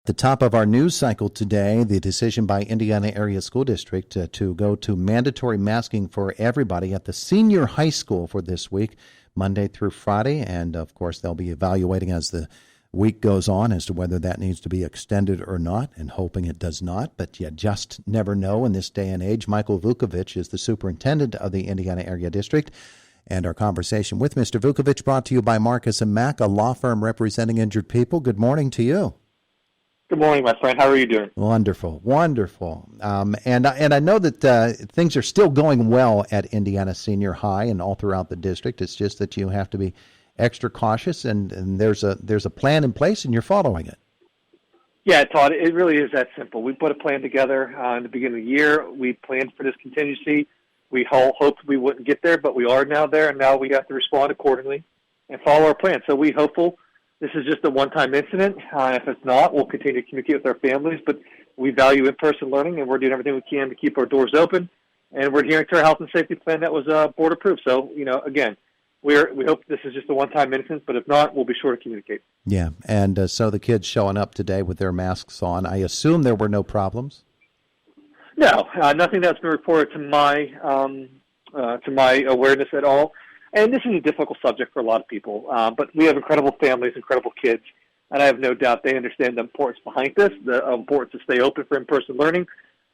The top of our news cycle today, the decision by Indiana Area School District to go to mandatory masking for everybody at the senior high school for this week, Monday through Friday. And, of course, they'll be evaluating as the week goes on as to whether that needs to be extended or not, and hoping it does not. But you just never know in this day and age. Michael Vuckovich is the superintendent of the Indiana Area District. And our conversation with Mr. Vuckovich brought to you by Marcus & Mack, a law firm representing injured people. Good morning to you. Good morning, my friend. How are you doing? Wonderful, wonderful. And I know that things are still going well at Indiana Senior High and all throughout the district. It's just that you have to be extra cautious, and there's a plan in place, and you're following it. Yeah, Todd, it really is that simple. We put a plan together in the beginning of the year. We planned for this contingency. We hoped we wouldn't get there, but we are now there, and now we have to respond accordingly and follow our plan. So we're hopeful this is just a one-time incident. If it's not, we'll continue to communicate with our families, but we value in-person learning, and we're doing everything we can to keep our doors open, and we're adhering to our health and safety plan that was board approved. So, again, we hope this is just a one-time incident, but if not, we'll be sure to communicate. Yeah, and so the kids showing up today with their masks on, I assume there were no problems? No, nothing that's been reported to my awareness at all. And this is a difficult subject for a lot of people, but we have incredible families, incredible kids, and I have no doubt they understand the importance behind this, the importance to stay open for in-person learning,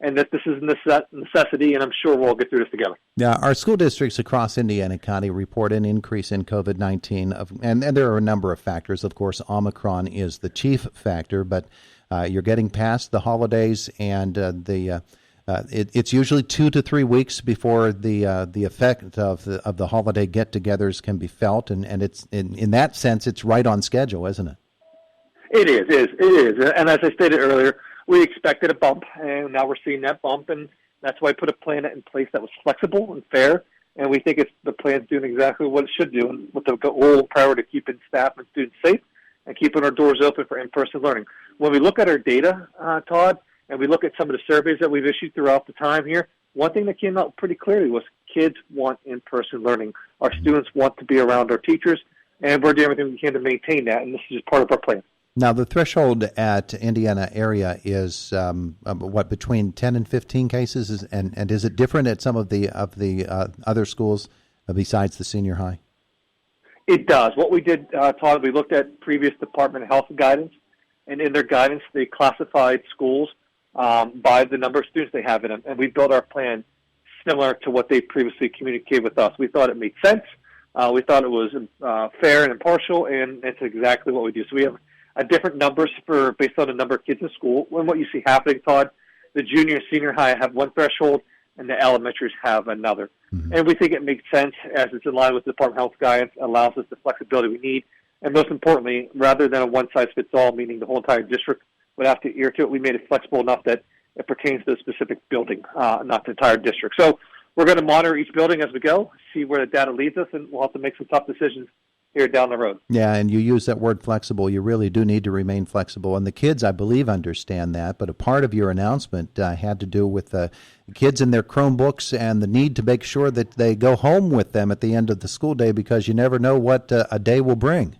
and that this is a necessity, and I'm sure we'll all get through this together. Yeah, our school districts across Indiana County report an increase in COVID-19, and there are a number of factors. Of course, Omicron is the chief factor, but you're getting past the holidays, and it's usually 2 to 3 weeks before the effect of the holiday get-togethers can be felt, and it's in that sense it's right on schedule, isn't it? It is, and as I stated earlier, we expected a bump, and now we're seeing that bump, and that's why I put a plan in place that was flexible and fair, and we think the plan's doing exactly what it should do, and with the goal priority to keeping staff and students safe and keeping our doors open for in-person learning. When we look at our data, Todd, and we look at some of the surveys that we've issued throughout the time here, one thing that came out pretty clearly was kids want in-person learning. Our students want to be around our teachers, and we're doing everything we can to maintain that, and this is just part of our plan. Now, the threshold at Indiana area is between 10 and 15 cases, and is it different at some of the other schools besides the senior high? It does. What we did, Todd, we looked at previous Department of Health guidance, and in their guidance, they classified schools by the number of students they have in them, and we built our plan similar to what they previously communicated with us. We thought it made sense. We thought it was fair and impartial, and that's exactly what we do. So we have different numbers based on the number of kids in school. And what you see happening, Todd, the junior and senior high have one threshold, and the elementaries have another. Mm-hmm. And we think it makes sense as it's in line with the Department of Health guidance, allows us the flexibility we need. And most importantly, rather than a one-size-fits-all, meaning the whole entire district would have to adhere to it, we made it flexible enough that it pertains to a specific building, not the entire district. So we're going to monitor each building as we go, see where the data leads us, and we'll have to make some tough decisions here down the road. Yeah, and you use that word flexible. You really do need to remain flexible. And the kids, I believe, understand that. But a part of your announcement had to do with the kids and their Chromebooks and the need to make sure that they go home with them at the end of the school day, because you never know what a day will bring.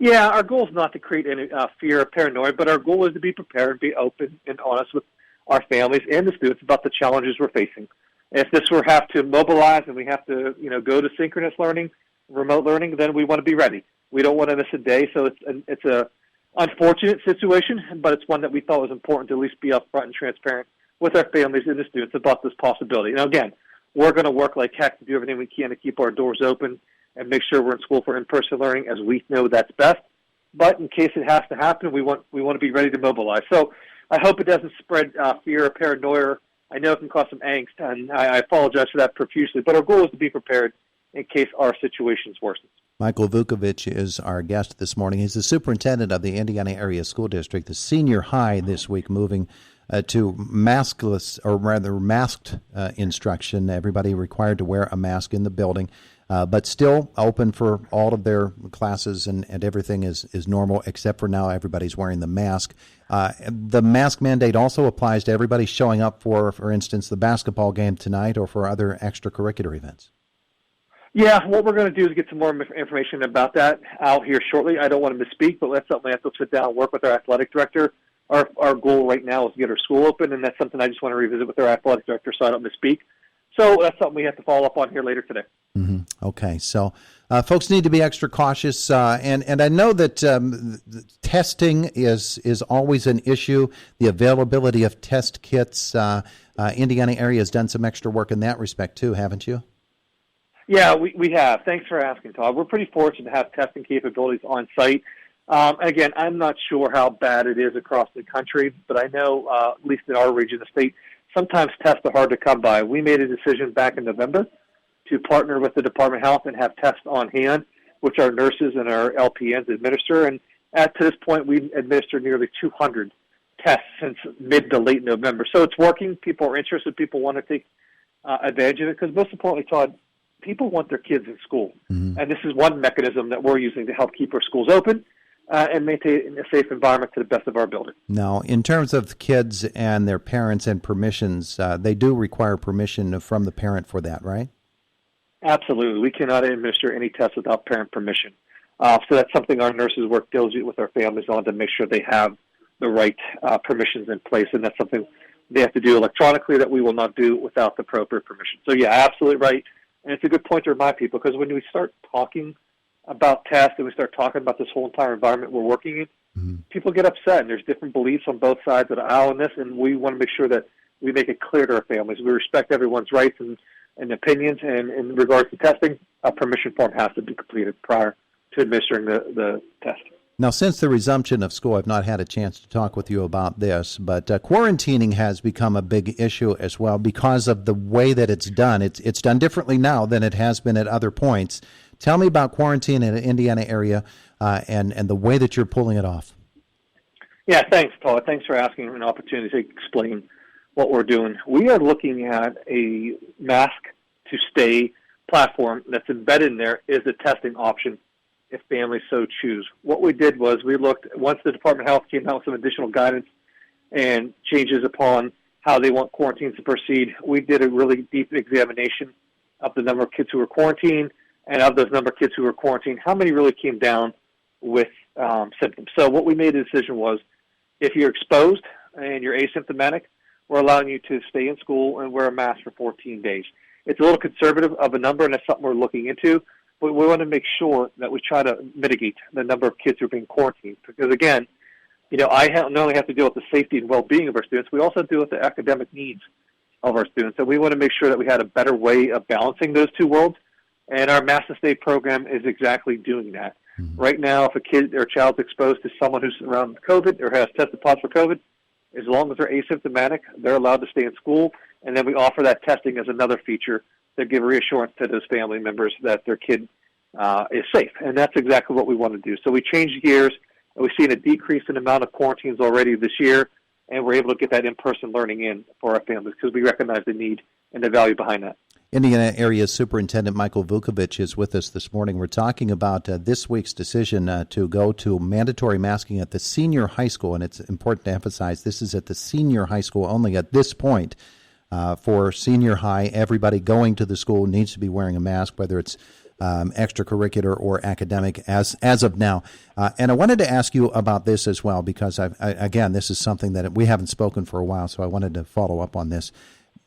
Yeah, our goal is not to create any fear or paranoia, but our goal is to be prepared and be open and honest with our families and the students about the challenges we're facing. If this were have to mobilize and we have to, go to synchronous learning, remote learning, then we want to be ready. We don't want to miss a day, so it's a unfortunate situation, but it's one that we thought was important to at least be upfront and transparent with our families and the students about this possibility. Now, again, we're going to work like heck to do everything we can to keep our doors open and make sure we're in school for in-person learning as we know that's best. But in case it has to happen, we want to be ready to mobilize. So I hope it doesn't spread fear or paranoia. I know it can cause some angst, and I apologize for that profusely. But our goal is to be prepared in case our situations worsen. Michael Vuckovich is our guest this morning. He's the superintendent of the Indiana Area School District. The senior high this week moving to maskless, or rather masked instruction. Everybody required to wear a mask in the building, but still open for all of their classes, and everything is normal, except for now everybody's wearing the mask. The mask mandate also applies to everybody showing up for instance, the basketball game tonight or for other extracurricular events. Yeah, what we're going to do is get some more information about that out here shortly. I don't want to misspeak, but that's something I have to sit down and work with our athletic director. Our goal right now is to get our school open, and that's something I just want to revisit with our athletic director so I don't misspeak. So that's something we have to follow up on here later today. Mm-hmm. Okay, so folks need to be extra cautious, and I know that testing is always an issue. The availability of test kits, Indiana area has done some extra work in that respect too, haven't you? Yeah, we have. Thanks for asking, Todd. We're pretty fortunate to have testing capabilities on site. Again, I'm not sure how bad it is across the country, but I know, at least in our region of the state, sometimes tests are hard to come by. We made a decision back in November to partner with the Department of Health and have tests on hand, which our nurses and our LPNs administer. And to this point, we've administered nearly 200 tests since mid to late November. So it's working. People are interested. People want to take advantage of it because, most importantly, Todd, people want their kids in school. Mm-hmm. And this is one mechanism that we're using to help keep our schools open and maintain a safe environment to the best of our ability. Now, in terms of kids and their parents and permissions, they do require permission from the parent for that, right? Absolutely. We cannot administer any tests without parent permission. So that's something our nurses work diligently with our families on to make sure they have the right permissions in place, and that's something they have to do electronically that we will not do without the appropriate permission. So, yeah, absolutely right. And it's a good point to remind people because when we start talking about tests and we start talking about this whole entire environment we're working in, mm-hmm. people get upset, and there's different beliefs on both sides of the aisle in this, and we want to make sure that we make it clear to our families. We respect everyone's rights and opinions, and in regards to testing, a permission form has to be completed prior to administering the test. Now, since the resumption of school, I've not had a chance to talk with you about this, but quarantining has become a big issue as well because of the way that it's done. It's done differently now than it has been at other points. Tell me about quarantine in the Indiana area and the way that you're pulling it off. Yeah, thanks, Todd. Thanks for asking an opportunity to explain what we're doing. We are looking at a mask to stay platform that's embedded in there is a testing option if families so choose. What we did was we looked, once the Department of Health came out with some additional guidance and changes upon how they want quarantines to proceed, we did a really deep examination of the number of kids who were quarantined, and of those number of kids who were quarantined, how many really came down with symptoms. So what we made a decision was, if you're exposed and you're asymptomatic, we're allowing you to stay in school and wear a mask for 14 days. It's a little conservative of a number, and that's something we're looking into. But we want to make sure that we try to mitigate the number of kids who are being quarantined. Because, again, I not only have to deal with the safety and well-being of our students, we also deal with the academic needs of our students. And we want to make sure that we had a better way of balancing those two worlds. And our Mass to Stay program is exactly doing that. Mm-hmm. Right now, if a kid or child's exposed to someone who's around COVID or has tested positive for COVID, as long as they're asymptomatic, they're allowed to stay in school. And then we offer that testing as another feature to give reassurance to those family members that their kid is safe. And that's exactly what we want to do. So we changed gears, and we've seen a decrease in the amount of quarantines already this year, and we're able to get that in-person learning in for our families because we recognize the need and the value behind that. Indiana Area Superintendent Michael Vuckovich is with us this morning. We're talking about this week's decision to go to mandatory masking at the senior high school, and it's important to emphasize this is at the senior high school only at this point. For senior high, everybody going to the school needs to be wearing a mask, whether it's extracurricular or academic as of now. And I wanted to ask you about this as well because, again, this is something that we haven't spoken for a while, so I wanted to follow up on this.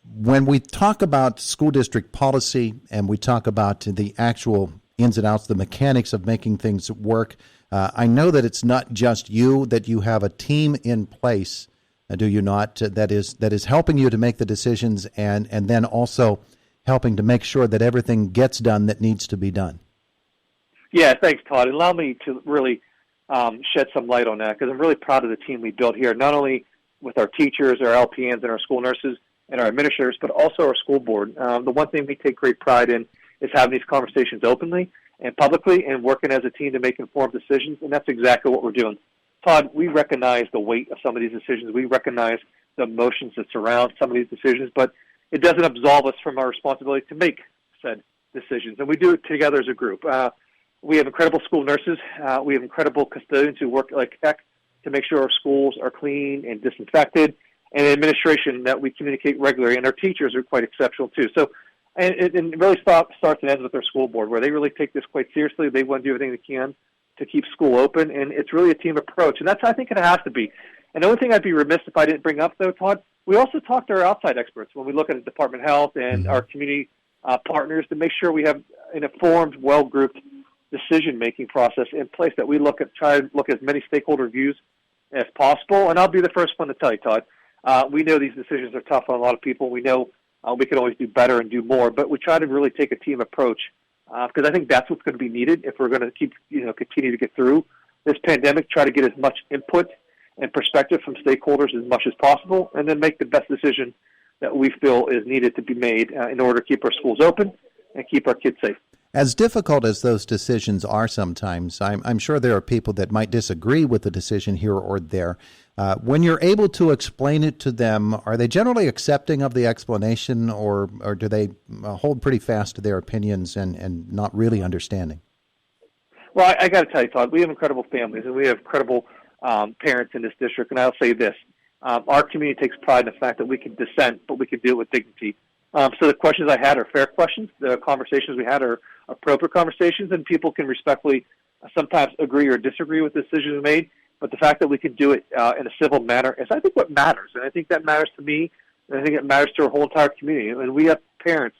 When we talk about school district policy and we talk about the actual ins and outs, the mechanics of making things work, I know that it's not just you, that you have a team in place, do you not, that is helping you to make the decisions and then also helping to make sure that everything gets done that needs to be done? Yeah, thanks, Todd. Allow me to really shed some light on that because I'm really proud of the team we built here, not only with our teachers, our LPNs, and our school nurses and our administrators, but also our school board. The one thing we take great pride in is having these conversations openly and publicly and working as a team to make informed decisions, and that's exactly what we're doing. Todd, we recognize the weight of some of these decisions. We recognize the emotions that surround some of these decisions, but it doesn't absolve us from our responsibility to make said decisions, and we do it together as a group. We have incredible school nurses. We have incredible custodians who work like heck to make sure our schools are clean and disinfected, and administration that we communicate regularly, and our teachers are quite exceptional too. So And it really starts and ends with their school board, where they really take this quite seriously. They want to do everything they can to keep school open, and it's really a team approach. And that's, I think, it has to be. And the only thing I'd be remiss if I didn't bring up, though, Todd, we also talk to our outside experts when we look at the Department of Health and our community partners to make sure we have an informed, well-grouped decision-making process in place that we try to look at as many stakeholder views as possible. And I'll be the first one to tell you, Todd, we know these decisions are tough on a lot of people. We know we can always do better and do more, but we try to really take a team approach because I think that's what's going to be needed if we're going to continue to get through this pandemic, try to get as much input and perspective from stakeholders as much as possible, and then make the best decision that we feel is needed to be made in order to keep our schools open and keep our kids safe. As difficult as those decisions are sometimes, I'm sure there are people that might disagree with the decision here or there. When you're able to explain it to them, are they generally accepting of the explanation, or do they hold pretty fast to their opinions and not really understanding? Well, I got to tell you, Todd, we have incredible families and we have incredible parents in this district, and I'll say this. Our community takes pride in the fact that we can dissent, but we can do it with dignity. So the questions I had are fair questions. The conversations we had are appropriate conversations, and people can respectfully sometimes agree or disagree with decisions made. But the fact that we can do it in a civil manner is, I think, what matters. And I think that matters to me, and I think it matters to our whole entire community. And we have parents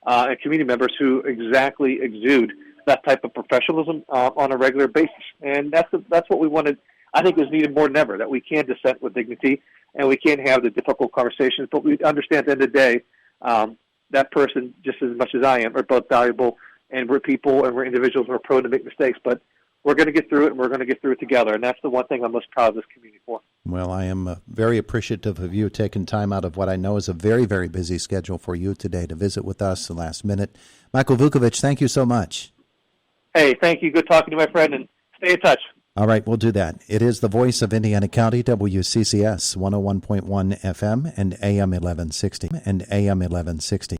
and community members who exactly exude that type of professionalism on a regular basis. And that's what we wanted. I think is needed more than ever, that we can dissent with dignity and we can have the difficult conversations, but we understand at the end of the day, that person, just as much as I am, are both valuable, and we're people and we're individuals, and we're prone to make mistakes, but we're going to get through it, and we're going to get through it together, and that's the one thing I'm most proud of this community for. Well, I am very appreciative of you taking time out of what I know is a very, very busy schedule for you today to visit with us the last minute. Michael Vuckovich, thank you so much. Hey, thank you. Good talking to you, my friend, and stay in touch. All right, we'll do that. It is the voice of Indiana County, WCCS 101.1 FM and AM 1160